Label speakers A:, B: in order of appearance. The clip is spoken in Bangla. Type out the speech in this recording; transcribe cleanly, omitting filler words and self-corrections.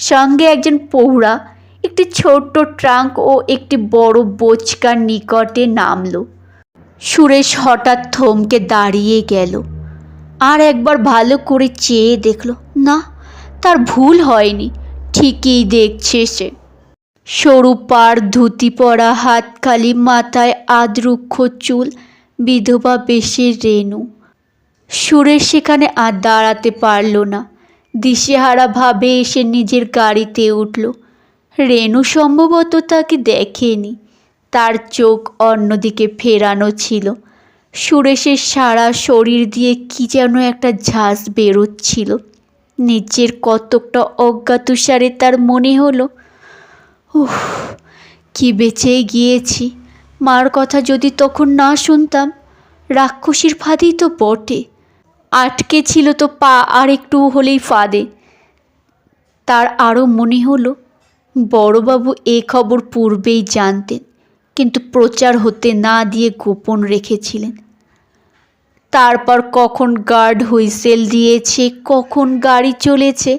A: সঙ্গে একজন প্রৌঢ়া একটি ছোট্ট ট্রাঙ্ক ও একটি বড় বোচকার নিকটে নামল। সুরেশ হঠাৎ থমকে দাঁড়িয়ে গেল, আর একবার ভালো করে চেয়ে দেখল, না, তার ভুল হয়নি, ঠিকই দেখছে সে। সরু পাড় ধুতি পরা, হাতখালি, মাথায় আধরুক্ষ চুল, বিধবা বেশের রেণু। সুরেশ সেখানে আর দাঁড়াতে পারল না, দিশেহারা ভাবে এসে নিজের গাড়িতে উঠল। রেণু সম্ভবত তাকে দেখেনি, তার চোখ অন্যদিকে ফেরানো ছিল। সুরেশের সারা শরীর দিয়ে কি যেন একটা ঝাঁজ বেরোচ্ছিল। নিজের কতকটা অজ্ঞাতসারে তার মনে হলো, উফ, কি বেঁচে গিয়েছি। মার কথা যদি তখন না শুনতাম। রাক্ষসীর ফাঁদেই তো বটে, আটকে ছিল তো পা আর একটু হলেই ফাঁদে। তার আরও মনে হলো, বড়বাবু এ খবর পূর্বেই জানতেন, কিন্তু প্রচার হতে না দিয়ে গোপন রেখেছিলেন। তারপর কখন গার্ড হুইসেল দিয়েছে, কখন গাড়ি চলেছে,